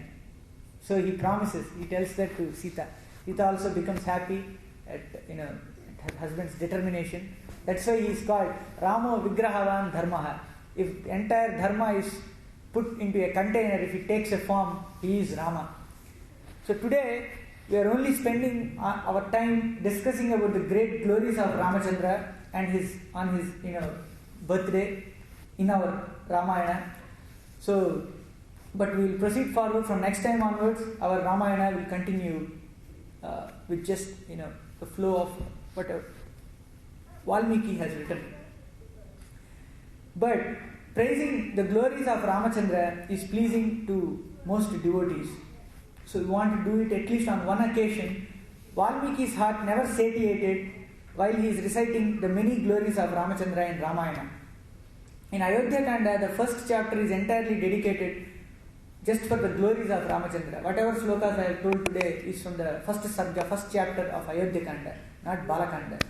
Speaker 1: So he promises, he tells that to Sita. Sita also becomes happy at her husband's determination. That's why he is called Ramo Vigrahavan Dharmaha. If entire dharma is put into a container, if it takes a form, he is Rama. So today we are only spending our time discussing about the great glories of Ramachandra and on his birthday in our Ramayana. So, but we will proceed forward from next time onwards. Our Ramayana will continue with just the flow of whatever Valmiki has written. But praising the glories of Ramachandra is pleasing to most devotees. So we want to do it at least on one occasion. Valmiki's heart never satiated while he is reciting the many glories of Ramachandra in Ramayana. In Ayodhya Kanda, the first chapter is entirely dedicated just for the glories of Ramachandra. Whatever slokas I have told today is from the first sarga, first chapter of Ayodhya Kanda, not Balakanda.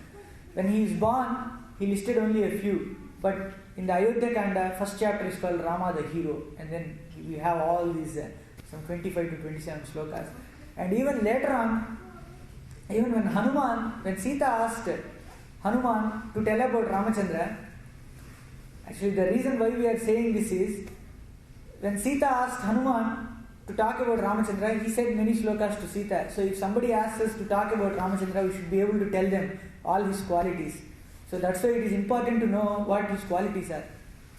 Speaker 1: When he is born, he listed only a few. But in the Ayodhya Kanda, first chapter is called Rama the hero. And then we have all these some 25 to 27 slokas. And even later on, even when Sita asked Hanuman to tell about Ramachandra, actually the reason why we are saying this is, when Sita asked Hanuman to talk about Ramachandra, he said many slokas to Sita. So if somebody asks us to talk about Ramachandra, we should be able to tell them all his qualities. So that's why it is important to know what his qualities are.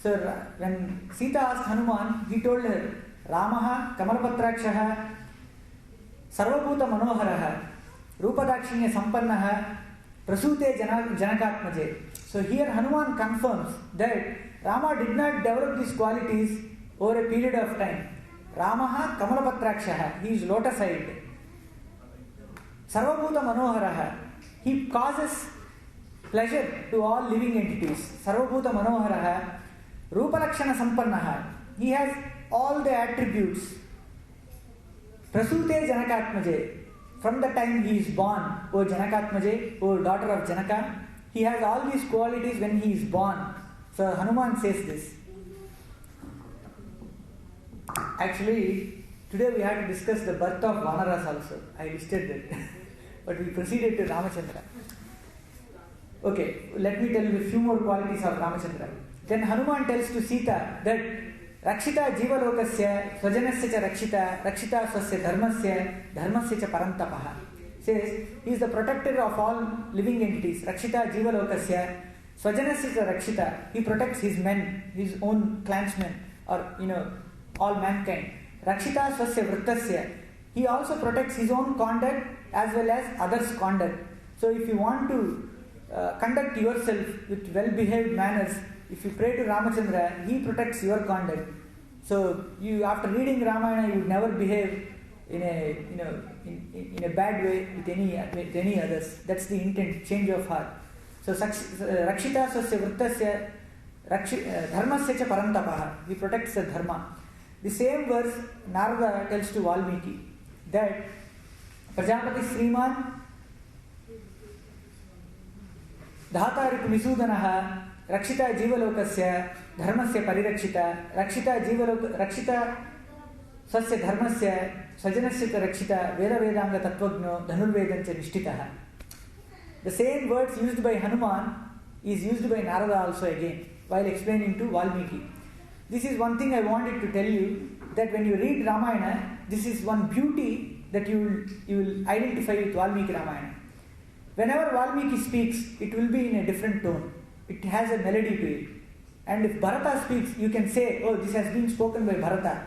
Speaker 1: So when Sita asked Hanuman, he told her, Ramaha Kamalapatrakshaha Sarvabhuta Manoharaha Rupadakshinya Sampannaha Prasute Janakatmaje. So here Hanuman confirms that Rama did not develop these qualities over a period of time. Ramaha Kamalapatrakshaha, he is lotus-eyed. Sarvabhuta Manoharaha, he causes pleasure to all living entities. Sarvabhuta Manoharaha Rupalakshana Sampannaha, he has all the attributes. Prasute Janakatmaje, from the time he is born, O Janakatmaje, O daughter of Janaka, he has all these qualities when he is born. So Hanuman says this. Actually, today we had to discuss the birth of Vanaras also. I listed that. But we proceeded to Ramachandra. Okay, let me tell you a few more qualities of Ramachandra. Then Hanuman tells to Sita that Rakshita Jivalokasya, Swajanasya cha Rakshita, Rakshita Swasya Dharmasya, Dharmasya cha Parantapaha. Says, he is the protector of all living entities. Rakshita Jivalokasya, Swajanasya Rakshita, he protects his men, his own clansmen, or all mankind. Rakshita Swasya Vrittasya, he also protects his own conduct as well as others' conduct. So if you want to conduct yourself with well-behaved manners, if you pray to Ramachandra, he protects your conduct. So you, after reading Ramayana, you would never behave in a bad way with any others. That's the intent, change of heart. So Rakshita Swasya Vrittasya Dharmasya cha Parantapaha, he protects the dharma. The same verse Narada tells to Valmiki that Prajapati Sriman Dhataripu Nisudanaha Rakshita Jivalokasya Dharmasya Parirakshita Rakshita Swasya Dharmasya Swajanasya Rakshita Veda Vedanga Tattvagno Dhanurvedancha Nishtitaha. The same words used by Hanuman is used by Narada also again while explaining to Valmiki. This is one thing I wanted to tell you, that when you read Ramayana, this is one beauty that you will identify with Valmiki Ramayana. Whenever Valmiki speaks, it will be in a different tone. It has a melody to it. And if Bharata speaks, you can say, oh, this has been spoken by Bharata.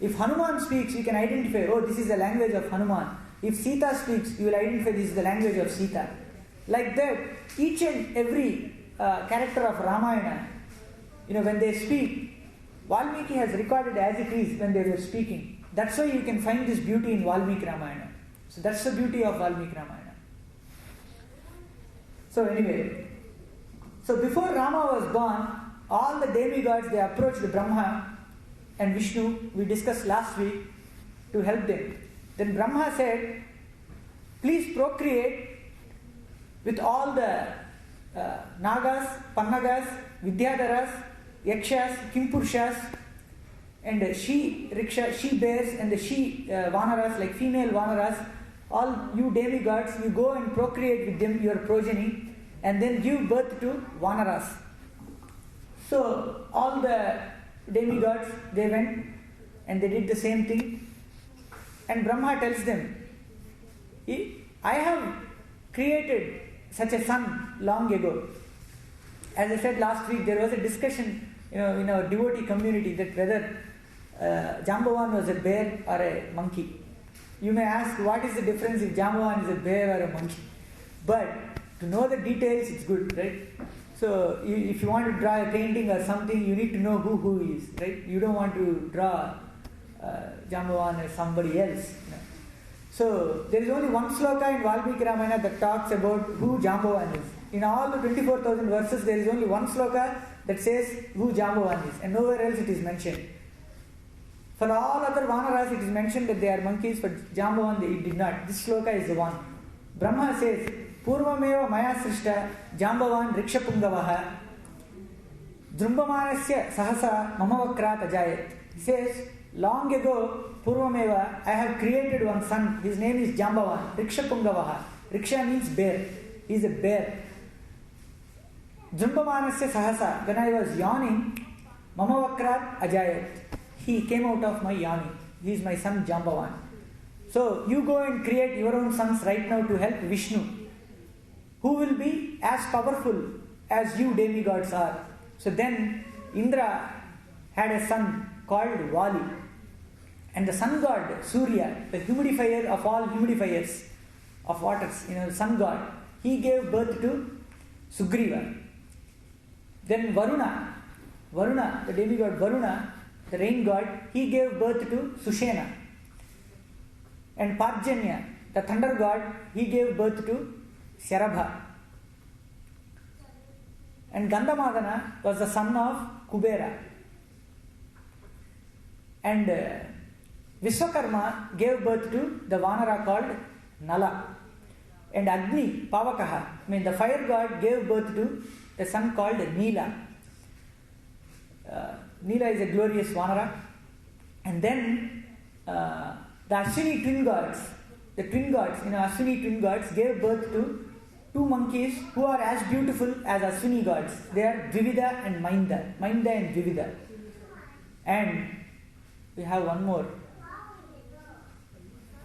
Speaker 1: If Hanuman speaks, you can identify, oh, this is the language of Hanuman. If Sita speaks, you will identify this is the language of Sita. Like that, each and every character of Ramayana, when they speak, Valmiki has recorded as it is when they were speaking. That's why you can find this beauty in Valmiki Ramayana. So that's the beauty of Valmiki Ramayana. So anyway, so before Rama was born, all the demigods, they approached Brahma and Vishnu, we discussed last week, to help them. Then Brahma said, please procreate with all the Nagas, Pannagas, Vidyadharas, Yakshas, Kimpurshas, and she-bears and the she-vanaras, like female vanaras, all you demigods, you go and procreate with them your progeny and then give birth to vanaras. So all the demigods, they went and they did the same thing. And Brahma tells them, I have created such a son long ago. As I said last week, there was a discussion in our devotee community that whether Jambavan was a bear or a monkey. You may ask, what is the difference if Jambavan is a bear or a monkey? But to know the details, it's good, right? So if you want to draw a painting or something, you need to know who is, right? You don't want to draw Jambavan as somebody else. So there is only one sloka in Valmiki Ramayana that talks about who Jambavan is. In all the 24,000 verses, there is only one sloka that says who Jambavan is, and nowhere else it is mentioned. For all other Vanaras, it is mentioned that they are monkeys, but Jambavan, it did not. This sloka is the one. Brahma says, Purvameva Maya Srishta Jambavan Rikshapungavaha Drumbhamanasya Sahasa Mamavakrat Ajayat. He says, long ago, Purvameva, I have created one son. His name is Jambavan, Rikshapungavaha. Riksha means bear. He is a bear. Drumbhamanasya Sahasa, when I was yawning, Mamavakrat Ajayat. He came out of my yawning. He is my son Jambavan. So you go and create your own sons right now to help Vishnu, who will be as powerful as you demigods are. So then Indra had a son called Vali. And the sun god Surya, the humidifier of all humidifiers of waters, sun god, he gave birth to Sugriva. Then Varuna, the demigod Varuna, the rain god, he gave birth to Sushena. And Parjanya, the thunder god, he gave birth to Sharabha. And Gandhamadana was the son of Kubera. And Vishwakarma gave birth to the Vanara called Nala. And Agni, Pavakaha, the fire god, gave birth to a son called Neela. Neela is a glorious Vanara. And then the Ashwini twin gods, Ashwini twin gods gave birth to two monkeys who are as beautiful as Ashwini gods. They are Dvivida and Mainda and Dvivida. And we have one more.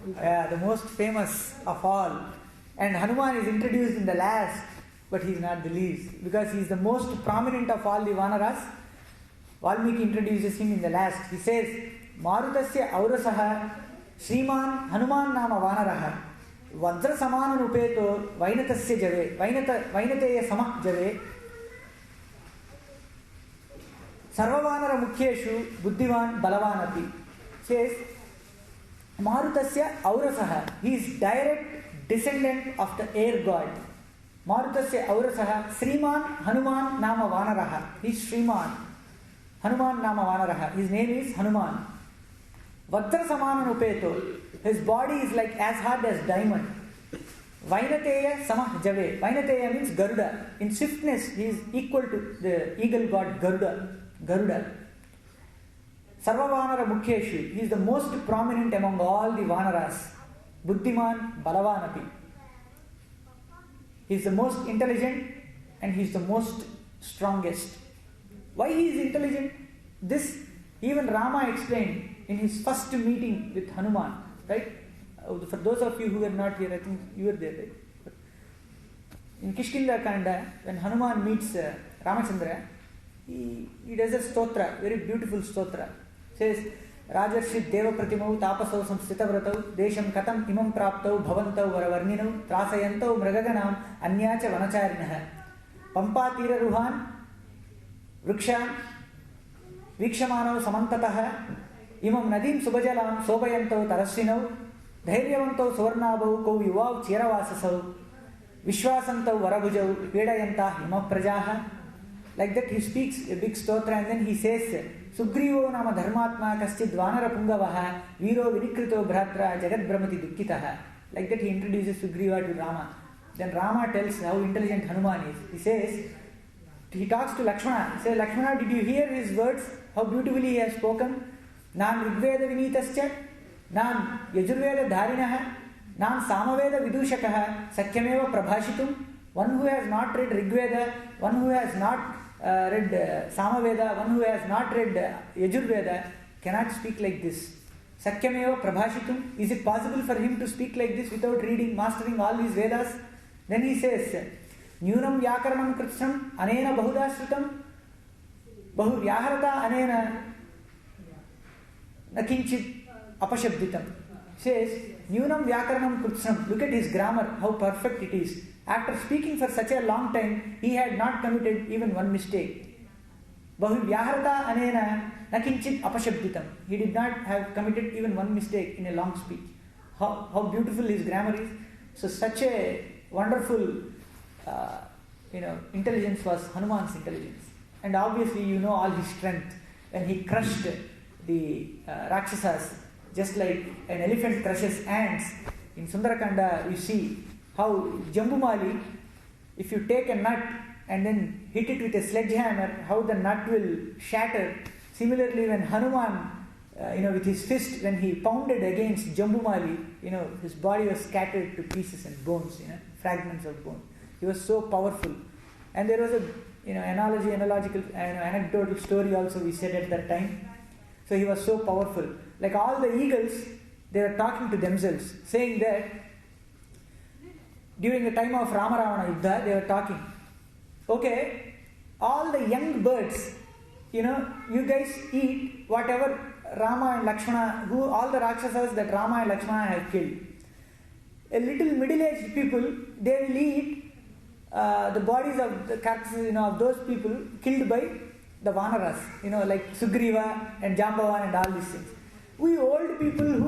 Speaker 1: The most famous of all. And Hanuman is introduced in the last but he is not the least because he is the most prominent of all the Vanaras. Valmiki introduces him in the last. He says, Marutasya Aurasaha Sriman Hanuman Nama Vanaraha Vajra Samana Nupeto Vainatasya Jave Vainateya Samah Jave Sarvavanara Mukhyeshu Buddhivan Balavanapi. Says Marutasya Aurasaha. He is direct descendant of the air god. Marutasya Aurasaha Sriman Hanuman Nama Vanaraha. He is Sriman Hanuman Nama Vanaraha. His name is Hanuman. Vajra Samana Nupeto. His body is like as hard as diamond. Vainateya Samah Jave. Vainateya means Garuda. In swiftness, he is equal to the eagle god Garuda. Sarvavanara Mukhyeshu. He is the most prominent among all the Vanaras. Buddhiman Balavanapi. He is the most intelligent and he is the most strongest. Why he is intelligent? This even Rama explained in his first meeting with Hanuman. Right? For those of you who were not here, I think you were there, right? In Kishkinda Kanda, when Hanuman meets Ramachandra, he does a stotra, very beautiful stotra. Says, Rajarshit Deva Pratimau Tapasau Samstita Vratau Desham Katam Imam Praptau Bhavantau Varavarninau Trasayantau Mragaganam Anyacha Vanacharinaha Pampa Tira Ruhan Vrikshan Vikshamanau Samantataha Imam Nadim Subajalam Sobayantau Tarasvinau Dhairyavanto Swarnabau Kau Yuvav Chiravasasau Vishwasantau Varabujau Vedayanta Hima Prajaha. Like that he speaks a big stotra and then he says Sugrivo Nama Dharmatma Kaschid Vanara Pungavaha Viro Vidikrito Bhratra Jagat Brahmati Dukkitaha. Like that he introduces Sugriva to Rama. Then Rama tells how intelligent Hanuman is. He says, he talks to Lakshmana. He says, Lakshmana, did you hear his words? How beautifully he has spoken? Nan Rigveda Vinitascha, Nan Yajurveda Dharinaha, Nan Samaveda Vidushakaha, Sakyameva Prabhashitum. One who has not read Rigveda, one who has not read Samaveda, one who has not read Yajurveda cannot speak like this. Sakyameva Prabhashitum. Is it possible for him to speak like this without reading, mastering all these Vedas? Then he says, Nyunam Vyakaranam Kritsam Anena Bahudashritam Bahu Vyaharata Anena Nakinchit Apashabditam. Says, Nyunam Vyakaranam Kritsam. Look at his grammar, how perfect it is. After speaking for such a long time, he had not committed even one mistake. Bahu Vyaharata Anena Nakinchit Apashabditam. He did not have committed even one mistake in a long speech. How beautiful his grammar is. So such a wonderful intelligence was Hanuman's intelligence. And obviously you know all his strength. When he crushed the Rakshasas, just like an elephant crushes ants. In Sundarakanda you see how Jambumali, if you take a nut and then hit it with a sledgehammer, how the nut will shatter. Similarly, when Hanuman, with his fist, when he pounded against Jambumali, his body was scattered to pieces and bones, fragments of bone. He was so powerful. And there was a, anecdotal story also we said at that time. So he was so powerful. Like all the eagles, they were talking to themselves, saying that during the time of Rama Yuddha, they were talking, okay, all the young birds, you guys eat whatever Rama and Lakshmana, all the Rakshasas that Rama and Lakshmana have killed. A little middle-aged people, they will eat the bodies of the carcasses, of those people killed by the Vanaras, like Sugriva and Jambavan and all these things. We old people who